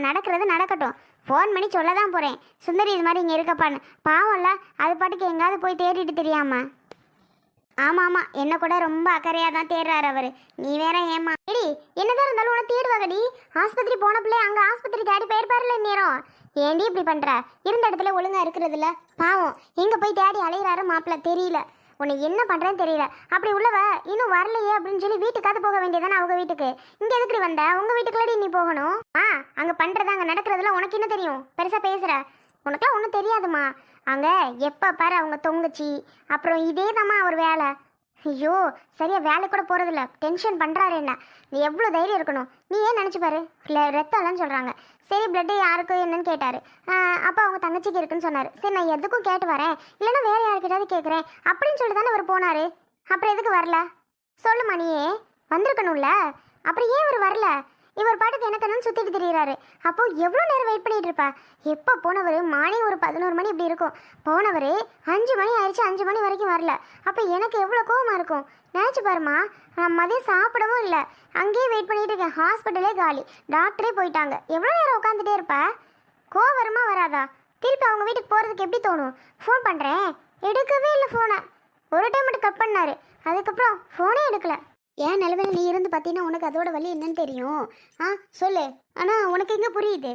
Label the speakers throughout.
Speaker 1: நடக்கிறது நடக்கட்டும். ஃபோன் பண்ணி சொல்ல தான் போகிறேன், சுந்தரி இது மாதிரி இங்கே இருக்கப்பான்னு. பாவம்ல, அது பாட்டுக்கு எங்காவது போய் தேடிட்டு தெரியாமா? ஆமாம் ஆமாம், என்ன கூட ரொம்ப அக்கறையாக தான் தேடுறாரு அவர். நீ வேற ஏமா எடி, என்னதான் இருந்தாலும் உனக்கு தேடுவாங்கடி. ஆஸ்பத்திரி போன பிள்ளை அங்கே ஆஸ்பத்திரி தேடி போயிருப்பாருல நேரம். ஏண்டி இப்படி பண்ணுற? இருந்த இடத்துல ஒழுங்காக இருக்கிறதுல பாவம் எங்கே போய் தேடி அலையிறாரு மாப்பிள்ள தெரியல. உன்னை என்ன பண்ணுறேன்னு தெரியல. அப்படி உள்ளவ இன்னும் வரலையே அப்படின்னு சொல்லி வீட்டுக்காவது போக வேண்டியதானே அவங்க வீட்டுக்கு. இங்கே எதுக்குடி வந்த? உங்கள் வீட்டுக்குள்ளடி நீ போகணும். அங்கே பண்ணுறது அங்கே நடக்கிறதுல உனக்கு என்ன தெரியும்? பெருசாக பேசுகிற. உனக்குலாம் ஒன்றும் தெரியாதுமா. அங்கே எப்போ பாரு அவங்க தொங்குச்சி, அப்புறம் இதே தாம்மா அவர் வேலை. ஐயோ, சரியாக வேலை கூட போகிறதில்ல, டென்ஷன் பண்ணுறாரு என்ன. நீ எவ்வளோ தைரியம் இருக்கணும். நீ ஏன் நினச்சி பாரு, இல்லை ரத்தம் இல்லைன்னு சொல்கிறாங்க. சரி பிளட்டு யாருக்கு என்னன்னு கேட்டார். அப்போ அவங்க தங்கச்சிக்கு இருக்குன்னு சொன்னார். சரி நான் எதுக்கும் கேட்டு வரேன், இல்லைன்னா வேறு யாருக்கிட்டாவது கேட்குறேன் அப்படின்னு சொல்லி தானே அவர் போனார். அப்புறம் எதுக்கு வரல சொல்லுமா? நீயே வந்திருக்கணும்ல, அப்புறம் ஏன் அவர் வரல? இவர் பாட்டுக்கு எனக்கு என்னன்னு சுற்றிட்டு திரியிறாரு. அப்போ எவ்வளோ நேரம் வெயிட் பண்ணிட்டு இருப்பா? எப்போ போனவர் மார்னிங் ஒரு 11 மணி இப்படி இருக்கும். போனவர் 5 மணி ஆயிடுச்சு, 5 மணி வரைக்கும் வரல. அப்போ எனக்கு எவ்வளோ கோவமாக இருக்கும் நினச்சி பாருமா. நான் மதியம் சாப்பிடவும் இல்லை, அங்கேயே வெயிட் பண்ணிட்டு இருக்கேன். ஹாஸ்பிட்டலே காலி, டாக்டரே போயிட்டாங்க. எவ்வளோ நேரம் உட்காந்துட்டே இருப்பா? கோவம் வருமா வராதா? திருப்பி அவங்க வீட்டுக்கு போகிறதுக்கு எப்படி தோணும்? ஃபோன் பண்ணுறேன், எடுக்கவே இல்லை ஃபோனை. ஒரு டைம் மட்டும் கட் பண்ணார், அதுக்கப்புறம் ஃபோனே எடுக்கலை. ஏன் நிலமையில நீ இருந்து பார்த்தீங்கன்னா உனக்கு அதோட வழி என்னன்னு தெரியும். சொல்லு. ஆனால் உனக்கு எங்கே புரியுது?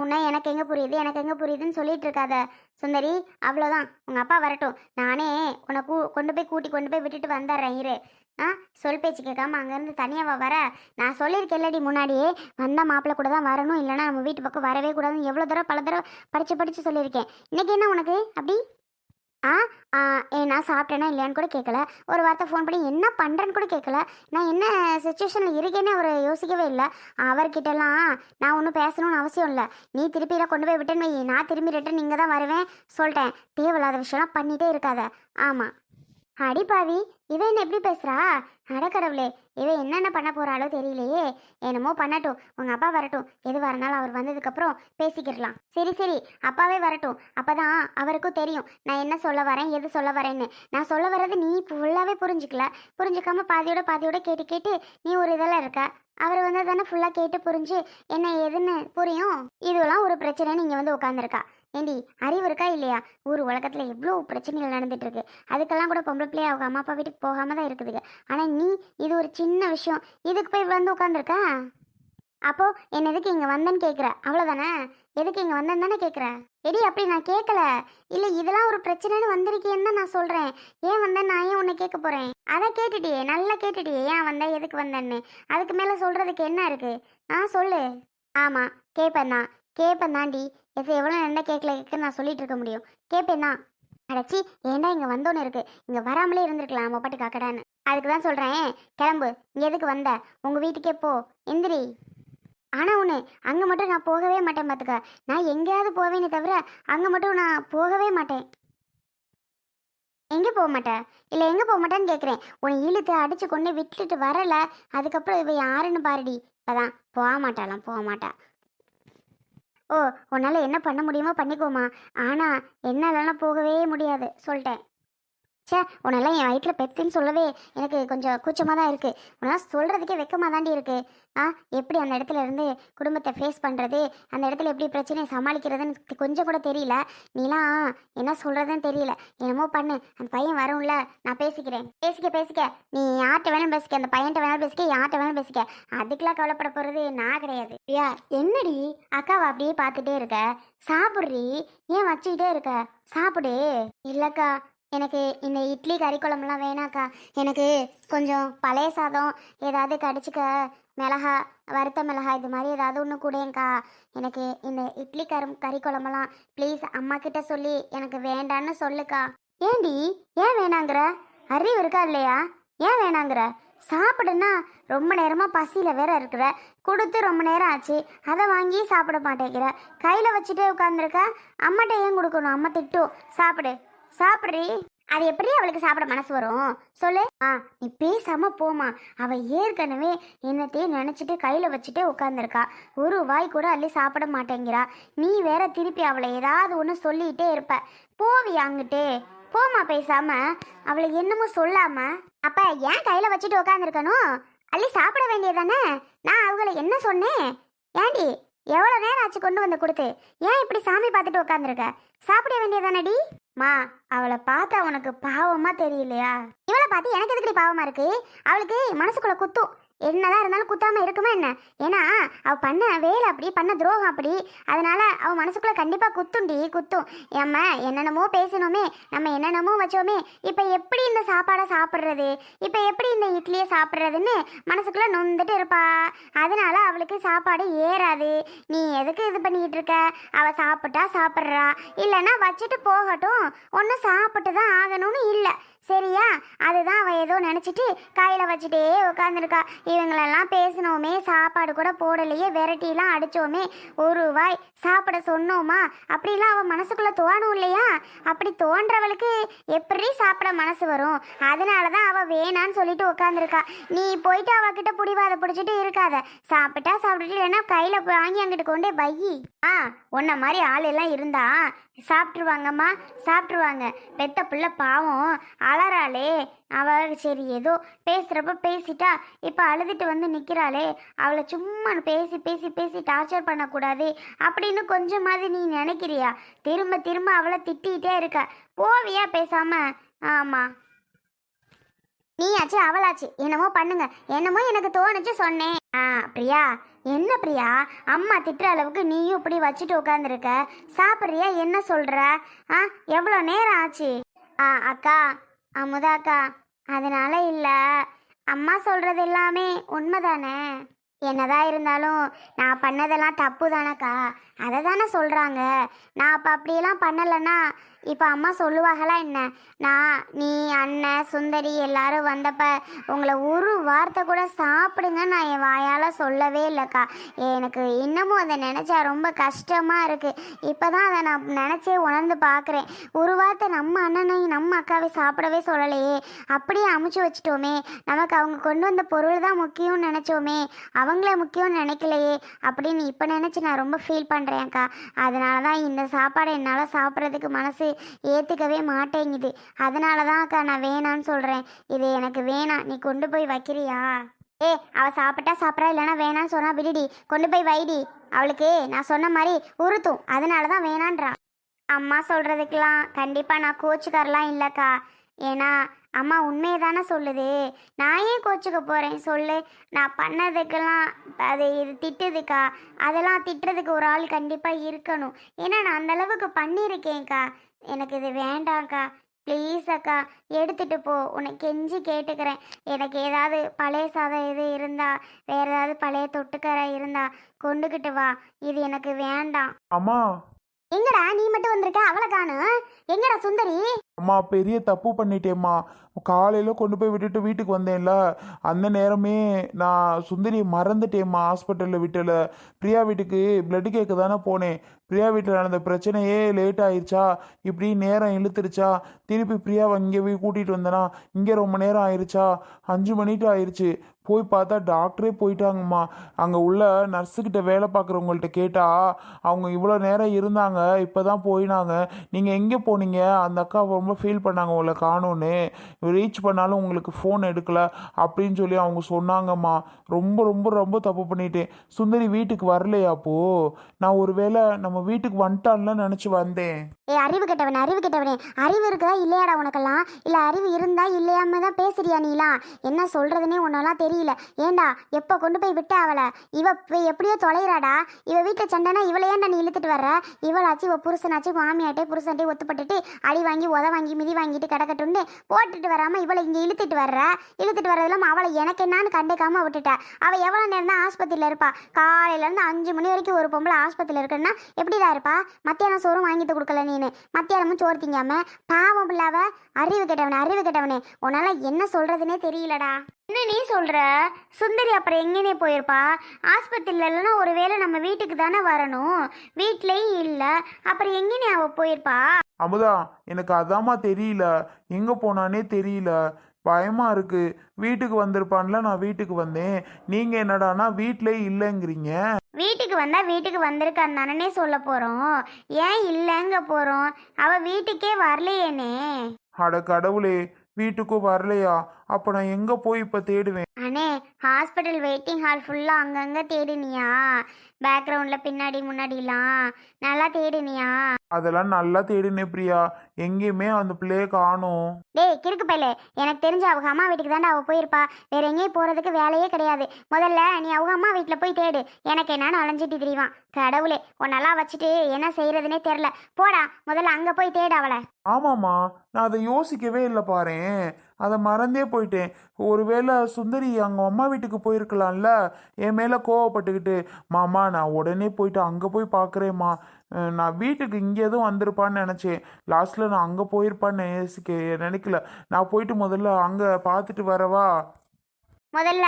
Speaker 1: உன்னை எனக்கு எங்கே புரியுது, எனக்கு எங்கே புரியுதுன்னு சொல்லிட்டு இருக்காத சுந்தரி. அவ்வளோதான், உங்கள் அப்பா வரட்டும், நானே உன்னை கொண்டு போய் விட்டுட்டு வந்துடுறேன் இரு. சொல் பேச்சு கேட்காம அங்கேருந்து தனியாக வர. நான் சொல்லியிருக்கேன்லடி முன்னாடியே, வந்தால் மாப்பிள்ளை கூட தான் வரணும், இல்லைனா நம்ம வீட்டு பக்கம் வரவே கூடாதுன்னு எவ்வளோ தடவை பல தடவை படித்து சொல்லியிருக்கேன். இன்றைக்கி என்ன உனக்கு அப்படி? நான் சாப்பிட்டேன்னா இல்லையான்னு கூட கேட்கல, ஒரு வார்த்தை ஃபோன் பண்ணி என்ன பண்ணுறேன்னு கூட கேட்கல. நான் என்ன சுச்சுவேஷனில் இருக்கேன்னு அவர் யோசிக்கவே இல்லை. அவர்கிட்டலாம் நான் ஒன்றும் பேசணும்னு அவசியம் இல்லை. நீ திருப்பியில் கொண்டு போய் விட்டேன்னு வை, நான் திரும்பி ரிட்டன் இங்கே தான் வருவேன் சொல்லிட்டேன். தேவையில்லாத விஷயம்லாம் பண்ணிகிட்டே இருக்காத. ஆமாம். அடிப்பாவி, இவன் என்ன எப்படி பேசுகிறா? அடக்கடவுளே, இவன் என்னென்ன பண்ண போகிறாளோ தெரியலையே. என்னமோ பண்ணட்டும், உங்கள் அப்பா வரட்டும். எதுவாக இருந்தாலும் அவர் வந்ததுக்கப்புறம் பேசிக்கிடலாம். சரி அப்பாவே வரட்டும், அப்போ தான் அவருக்கும் தெரியும் நான் என்ன சொல்ல வரேன், எது சொல்ல வரேன்னு. நான் சொல்ல வர்றது நீ ஃபுல்லாகவே புரிஞ்சுக்காம பாதியோட கேட்டு நீ ஒரு இதெல்லாம் இருக்க. அவர் வந்து தானே ஃபுல்லாக கேட்டு புரிஞ்சு என்ன ஏதுன்னு புரியும். இதெல்லாம் ஒரு பிரச்சனை. நீங்கள் வந்து உட்காந்துருக்கா. ஏண்டி அறிவு இருக்கா இல்லையா? ஊர் உலகத்தில் எவ்வளோ பிரச்சனைகள் நடந்துட்டு இருக்கு. அதுக்கெல்லாம் கூட பொம்பளை பிள்ளைய அவங்க அம்மா அப்பா வீட்டுக்கு போகாம தான் இருக்குதுங்க. ஆனால் நீ இது ஒரு சின்ன விஷயம், இதுக்கு போய் வந்து உட்காந்துருக்க. அப்போ என்ன எதுக்கு இங்கே வந்தேன்னு கேட்குற, அவ்வளோதானே? எதுக்கு இங்கே வந்தேன்னு தானே கேட்குற? எடி அப்படி நான் கேட்கல. இல்லை இதெல்லாம் ஒரு பிரச்சனைன்னு வந்திருக்கேன்னு தான் நான் சொல்கிறேன். ஏன் வந்தேன் நான் ஏன் உன்னை கேட்க போகிறேன்? அதை கேட்டுட்டியே, நல்லா கேட்டுட்டியே ஏன் வந்தேன் எதுக்கு வந்தேன்னு. அதுக்கு மேலே சொல்கிறதுக்கு என்ன இருக்குது? சொல்லு. ஆமாம் கேட்பேன் தாண்டி. எவ்வளோ நேரம் கேட்க நான் சொல்லிட்டு இருக்க முடியும்? கேட்பேன் தான். அடைச்சி ஏண்டா இங்கே வந்தோன்னு இருக்கு, இங்கே வராமலே இருந்திருக்கலாம் நம்ம பாட்டு காக்கடான்னு. அதுக்கு தான் சொல்கிறேன், கிளம்பு. இங்கே எதுக்கு வந்த? உங்கள் வீட்டுக்கே போ, எந்திரி. ஆனால் ஒன்று, அங்கே மட்டும் நான் போகவே மாட்டேன் பார்த்துக்க. நான் எங்கேயாவது போவேனே தவிர அங்கே மட்டும் நான் போகவே மாட்டேன். எங்கே போக மாட்டேன்? இல்லை எங்கே போக மாட்டேன்னு கேட்குறேன். உன்னை இழுத்து அடித்து கொண்டு விட்டுட்டு வரலை, அதுக்கப்புறம் இவ யாருன்னு பாருடி. அதான் போக மாட்டா. ஓ, உன்னால் என்ன பண்ண முடியுமோ பண்ணிக்கோமா. ஆனால் என்னாலலாம் போகவே முடியாது சொல்லிட்டேன். உன்னெல்லாம் என் வயிற்றில் பெத்துன்னு சொல்லவே எனக்கு கொஞ்சம் கூச்சமாக தான் இருக்குது. உன்னால் சொல்கிறதுக்கே வெக்கமாக தாண்டி இருக்குது. எப்படி அந்த இடத்துல இருந்து குடும்பத்தை ஃபேஸ் பண்ணுறது, அந்த இடத்துல எப்படி பிரச்சனையை சமாளிக்கிறதுன்னு கொஞ்சம் கூட தெரியல. நீலாம் என்ன சொல்கிறதுன்னு தெரியல. என்னமோ பண்ணு, அந்த பையன் வரும்ல, நான் பேசிக்கிறேன். பேசிக்க நீ யார்கிட்ட வேணாலும் பேசிக்க, அந்த பையன்கிட்ட வேணாலும் பேசிக்க, யார்கிட்ட வேணாலும் பேசிக்க. அதுக்கெலாம் கவலைப்பட போகிறது நான் கிடையாது. ஐயா என்னடி அக்காவை அப்படியே பார்த்துட்டே இருக்க? சாப்பிட்றி, ஏன் வச்சுக்கிட்டே இருக்க? சாப்பிடு. இல்லைக்கா, எனக்கு இந்த இட்லி கறி குழம்புலாம் வேணாக்கா. எனக்கு கொஞ்சம் பழைய சாதம் ஏதாவது கடிச்சிக்க, மிளகா, வறுத்த மிளகா இது மாதிரி ஏதாவது ஒன்று கூடேங்க்கா. எனக்கு இந்த இட்லி கறி குழம்புலாம் ப்ளீஸ் அம்மா கிட்ட சொல்லி எனக்கு வேண்டான்னு சொல்லுக்கா. ஏண்டி ஏன் வேணாங்கிற? அறிவு இருக்கா இல்லையா? ஏன் வேணாங்கிற? சாப்பிடுன்னா ரொம்ப நேரமாக பசியில் வேற இருக்கிற, கொடுத்து ரொம்ப நேரம் ஆச்சு, அதை வாங்கி சாப்பிட மாட்டேங்கிற, கையில் வச்சுட்டே உட்காந்துருக்க. அம்மாட்ட ஏன் கொடுக்கணும்? அம்மா திட்டும். சாப்பிட்றி. அது எப்படி அவளுக்கு சாப்பிட மனசு வரும் சொல்லு? நீ பேசாம போமா. அவ ஏற்கனவே என்னத்தையே நினைச்சிட்டு கையில வச்சுட்டே உட்காந்துருக்கா. ஒரு வாய் கூட அள்ளி சாப்பிட மாட்டேங்கிறா. நீ வேற திருப்பி அவளை ஏதாவது ஒன்று சொல்லிட்டே இருப்ப. போவி அங்கிட்டு போமா பேசாம. அவளை என்னமோ சொல்லாம. அப்ப ஏன் கையில வச்சுட்டு உட்காந்துருக்கணும்? அள்ளி சாப்பிட வேண்டியதானே? நான் அவங்கள என்ன சொன்னேன்? ஏண்டி எவ்வளோ நேரம் ஆச்சு ஆச்சு கொண்டு வந்து கொடுத்து? ஏன் இப்படி சாமி பார்த்துட்டு உட்காந்துருக்க? சாப்பிட வேண்டியதானடி? மா, அவளை பார்த்து அவனுக்கு பாவமா தெரியலையா? இவளை பார்த்து எனக்கு எதுக்கடி பாவமா இருக்கு? அவளுக்கு மனசுக்குள்ள குத்தும். என்னதான் இருந்தாலும் குத்தாம இருக்குமா என்ன? ஏன்னா அவ பண்ண வேலை அப்படி, பண்ண துரோகம் அப்படி. அதனால அவ மனசுக்குள்ள கண்டிப்பா குத்துண்டி, குத்தும். நம்ம என்னென்னமோ பேசணுமே, நம்ம என்னென்னமோ வச்சோமே, இப்ப எப்படி இந்த சாப்பாடை சாப்பிட்றது, இப்ப எப்படி இந்த இட்லியை சாப்பிட்றதுன்னு மனசுக்குள்ள நொந்துட்டு இருப்பா. அதனால அவளுக்கு சாப்பாடு ஏறாது. நீ எதுக்கு இது பண்ணிக்கிட்டு இருக்க? அவ சாப்பிட்டா சாப்பிட்றா, இல்லைன்னா வச்சுட்டு போகட்டும். ஒன்றும் சாப்பிட்டு தான் ஆகணும்னு இல்லை, சரியா? அதுதான் அவ ஏதோ நினச்சிட்டு கையில் வச்சுட்டே உட்காந்துருக்கா. இவங்களெல்லாம் பேசினோமே, சாப்பாடு கூட போடலையே, விரட்டிலாம் அடித்தோமே, ஒரு வாய் சாப்பிட சொன்னோமா, அப்படிலாம் அவள் மனசுக்குள்ளே தோணும் இல்லையா? அப்படி தோன்றவளுக்கு எப்படி சாப்பிட மனசு வரும்? அதனால தான் அவள் வேணான்னு சொல்லிட்டு உட்காந்துருக்கா. நீ போயிட்டு அவகிட்ட புடிவாத பிடிச்சிட்டு இருக்காத. சாப்பிட்டா சாப்பிட்டுட்டு, இல்லைன்னா கையில் வாங்கி அங்கிட்டு கொண்டே பையி. உன்ன மாதிரி ஆள் எல்லாம் இருந்தா சாப்பிட்ருவாங்கம்மா, சாப்பிட்ருவாங்க. பெத்த பிள்ளை பாவம் அலறாளே அவ. சரி, ஏதோ பேசுகிறப்ப பேசிட்டா, இப்போ அழுதுட்டு வந்து நிற்கிறாளே, அவளை சும்மா பேசி பேசி பேசி டார்ச்சர் பண்ணக்கூடாது அப்படின்னு கொஞ்சமாவது நீ நினைக்கிறியா? திரும்ப திரும்ப அவளை திட்டிகிட்டே இருக்க. போவியா பேசாம? ஆமாம், நீயாச்சு அவளாச்சு என்னமோ பண்ணுங்க, என்னமோ எனக்கு தோணுச்சு சொன்னேன். பிரியா, என்ன பிரியா, அம்மா திட்டுற அளவுக்கு நீயும் இப்படி வச்சுட்டு உட்காந்துருக்க? சாப்பிட்றியா? என்ன சொல்ற? எவ்வளோ நேரம் ஆச்சு? அக்கா, அமுதா அக்கா, அதனால இல்லை, அம்மா சொல்கிறது எல்லாமே உண்மைதானே? என்னதான் இருந்தாலும் நான் பண்ணதெல்லாம் தப்பு தானேக்கா, அதை தானே சொல்கிறாங்க. நான் அப்போ அப்படியெல்லாம் பண்ணலைன்னா இப்போ அம்மா சொல்லுவாங்களா என்ன? நீ அண்ணன் சுந்தரி எல்லாரும் வந்தப்ப உங்களை ஒரு வார்த்தை கூட சாப்பிடுங்க நான் என் வாயால் சொல்லவே இல்லைக்கா. எனக்கு இன்னமும் அதை நினச்சா ரொம்ப கஷ்டமாக இருக்குது. இப்போ தான் அதை நான் நினச்சே உணர்ந்து பார்க்குறேன். ஒரு வார்த்தை நம்ம அண்ணனையும் நம்ம அக்காவை சாப்பிடவே சொல்லலையே, அப்படியே அமுச்சு வச்சிட்டோமே. நமக்கு அவங்க கொண்டு வந்த பொருள் தான் முக்கியம்னு நினச்சோமே, அவங்கள முக்கியம்னு நினைக்கலையே அப்படின்னு இப்போ நினச்சி நான் ரொம்ப ஃபீல் பண்ணுறேன்க்கா. அதனால தான் இந்த சாப்பாடை என்னால் சாப்பிட்றதுக்கு மனசு ஏற்றுக்கவே மாட்டேங்குது. அதனால தான் அக்கா நான் வேணான்னு சொல்கிறேன். இது எனக்கு வேணாம், நீ கொண்டு போய் வைக்கிறியா? அவள் சாப்பிட்டா சாப்பிட்றா, இல்லைனா வேணான்னு சொன்னால் விடுடி, கொண்டு போய் வைடி. அவளுக்கு நான் சொன்ன மாதிரி உறுத்தும், அதனால தான் வேணான்றா. அம்மா சொல்கிறதுக்கெலாம் கண்டிப்பாக நான் கோச்சுக்காரெலாம் இல்லைக்கா. ஏன்னா அம்மா உண்மையை தானே சொல்லுது. நான் ஏன் கோச்சுக்க போகிறேன் சொல்லு? நான் பண்ணதுக்கெல்லாம் அது இது திட்டுதுக்கா. அதெல்லாம் திட்டுறதுக்கு ஒரு ஆள் கண்டிப்பாக இருக்கணும். ஏன்னா நான் அந்தளவுக்கு பண்ணியிருக்கேன்க்கா. எனக்கு இது வேண்டாம்க்கா, ப்ளீஸ் அக்கா, எடுத்துகிட்டு போ. உனக்கு கெஞ்சி கேட்டுக்கிறேன். எனக்கு ஏதாவது பழைய சாதம் எது இருந்தா, வேறு ஏதாவது பழைய தொட்டுக்கரை இருந்தா கொண்டுக்கிட்டு வா. இது எனக்கு வேண்டாம்.
Speaker 2: அம்மா,
Speaker 1: எங்கடா நீ மட்டும் வந்திருக்க? அவளை காணும். எங்கடா சுந்தரி?
Speaker 2: அம்மா, பெரிய தப்பு பண்ணிட்டேம்மா. காலையில் கொண்டு போய் விட்டுட்டு வீட்டுக்கு வந்தேன்ல, அந்த நேரமே நான் சுந்தரியை மறந்துட்டேம்மா. ஹாஸ்பிட்டலில் விட்டல பிரியா வீட்டுக்கு பிளட்டு கேட்க தானே போனேன். பிரியா வீட்டில் நடந்த பிரச்சனையே லேட் ஆயிடுச்சா, இப்படி நேரம் இழுத்துருச்சா. திருப்பி பிரியாவை இங்கே போய் கூட்டிகிட்டு வந்தேனா, இங்கே ரொம்ப நேரம் ஆயிடுச்சா, 5 மணிட்டு ஆயிடுச்சு. போய் பார்த்தா டாக்டரே போயிட்டாங்கம்மா. அங்கே உள்ள நர்ஸுக்கிட்ட வேலை பார்க்குறவங்கள்ட்ட கேட்டால் அவங்க இவ்வளோ நேரம் இருந்தாங்க, இப்போ தான் போயினாங்க. நீங்கள் எங்கே போனீங்க? அந்த அக்கா ரொம்ப ஃபீல் பண்ணாங்க உங்களை காணோன்னு. ரீச் பண்ணாலும் உங்களுக்கு ஃபோன் எடுக்கல அப்படின்னு சொல்லி அவங்க சொன்னாங்கம்மா. ரொம்ப ரொம்ப ரொம்ப தப்பு பண்ணிட்டேன். சுந்தரி வீட்டுக்கு வரலையாப்போ? நான் ஒரு வேளை நம்ம வீட்டுக்கு வந்துட்டான்ல நினச்சி வந்தேன்.
Speaker 1: அறிவு கெட்டவனே, அறிவு கெட்டவனே, அறிவு இருக்குதா இல்லையாடா உனக்கெல்லாம்? இல்லை அறிவு இருந்தா இல்லையாம தான் பேசுறியா நீலாம்? என்ன சொல்கிறதுனே உன்னெல்லாம் தெரியல. ஏண்டா எப்போ கொண்டு போய் விட்ட அவளை? இவ எப்படியோ தொலைகிறாடா. இவ வீட்டில் சண்டைனா இவளை ஏன்டா நீ இழுத்துட்டு வர்ற? இவளாச்சு இவ புருஷனாச்சு மாமியாட்டே புருஷன்ட்டே ஒத்துப்பட்டுட்டு அடி வாங்கி உத வாங்கி மிதி வாங்கிட்டு கிடக்கட்டுன்னு போட்டுட்டு வராமல் இவளை இங்கே இழுத்துட்டு வர்ற. இழுத்துட்டு வர்றதுலாம் அவளை எனக்கு என்னான்னு கண்டுக்காமல் விட்டுட்ட. அவள் எவ்வளோ நேரம் தான் ஆஸ்பத்திரியில் இருப்பா? காலையிலேருந்து 5 மணி வரைக்கும் ஒரு பொம்பளை ஆஸ்பத்திரியில் இருக்குன்னா எப்படிடா இருப்பா? மத்தியானம் சோறும் வாங்கிட்டு கொடுக்கல நீனு, மத்தியானமும் சோறு திங்காம பாவம் பிள்ளாவ. அறிவு கெட்டவனே, அறிவு கெட்டவனே, உன்னால என்ன சொல்றதுன்னே தெரியலடா. என்ன நீ சொல்ற? சுந்தரி அப்புறம் எங்கேனே போயிருப்பா? ஆஸ்பத்திரியில் இல்லைன்னா ஒரு வேளை நம்ம வீட்டுக்கு தானே வரணும், வீட்லேயும் இல்லை, அப்புறம் எங்கேனே அவ போயிருப்பா?
Speaker 2: அமுதா, எனக்கு அதாம்மா தெரியல, எங்கே போனானே தெரியல, பயமா இருக்கு. வீட்டுக்கு வந்திருப்பான்ல, நான் வீட்டுக்கு வந்தேன். நீங்க என்னடானா வீட்டிலே இல்லைங்கிறீங்க.
Speaker 1: வீட்டுக்கு வந்தா வீட்டுக்கு வந்திருக்கான்னு தானே சொல்ல போறோம். ஏன் இல்லைங்க போறோம்? அவ வீட்டுக்கே வரலையேனே.
Speaker 2: அட கடவுளே, வீட்டுக்கும் வரலையா? அப்போ நான் எங்கே போய் இப்போ தேடுவேன்?
Speaker 1: அண்ணே, ஹாஸ்பிட்டல் வெயிட்டிங் ஹால் ஃபுல்லாக அங்கங்கே தேடினியா? பேக்ரவுண்டில் பின்னாடி முன்னாடிலாம் நல்லா தேடினியா?
Speaker 2: அதெல்லாம் நல்லா தேடினேன் பிரியா, எங்கேயுமே அந்த பிள்ளையை காணோம்.
Speaker 1: டேய் கிறுக்கு பையலே, எனக்கு தெரிஞ்ச அவங்க அம்மா வீட்டுக்கு தாண்டா அவள் போயிருப்பா. வேற எங்கேயும் போகிறதுக்கு வேலையே கிடையாது. முதல்ல நீ அவங்க அம்மா வீட்டில் போய் தேடு. எனக்கு என்னன்னு அலைஞ்சிட்டு தெரியவான். கடவுளே, உன்னெல்லாம் வச்சுட்டு என்ன செய்யறதுனே தெரில. போடா, முதல்ல அங்கே போய் தேடு அவளை.
Speaker 2: ஆமாம்மா, நான் அதை யோசிக்கவே இல்லை பாரேன், அதை மறந்தே போயிட்டேன். ஒருவேளை சுந்தரி அவங்க அம்மா வீட்டுக்கு போயிருக்கலாம்ல, என் மேலே கோவப்பட்டுக்கிட்டு. மாமா நான் உடனே போயிட்டு அங்கே போய் பார்க்குறேம்மா, நான் வீட்டுக்கு இங்கே எதுவும் வந்திருப்பான்னு நினச்சேன். லாஸ்ட்டில் நான் அங்கே போயிருப்பான்னு நினைக்கல. நான் போயிட்டு முதல்ல அங்கே பார்த்துட்டு வரவா?
Speaker 1: முதல்ல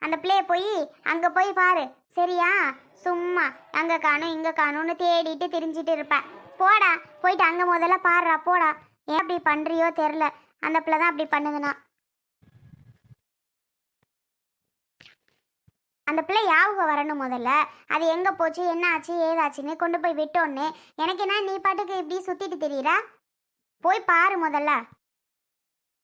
Speaker 1: அந்த பிள்ளைய போய் அங்கே போய் பாரு, சரியா? சும்மா அங்கே காணும் இங்கே காணும்னு தேடிட்டு திரிஞ்சிட்டு இருப்பேன். போடா, போயிட்டு அங்கே முதல்ல பாருடா, போடா. ஏன் அப்படி பண்ணுறியோ தெரில, அந்த பிள்ளை தான் அப்படி பண்ணுதுண்ணா. அந்த பிள்ளை யாவுக வரணும் முதல்ல. அது எங்கே போச்சு, என்ன ஆச்சு, ஏதாச்சுன்னு கொண்டு போய் விட்டோன்னே எனக்கு என்ன நீ பாட்டுக்கு இப்படி சுற்றிட்டு தெரியுற? போய் பாரு முதல்ல.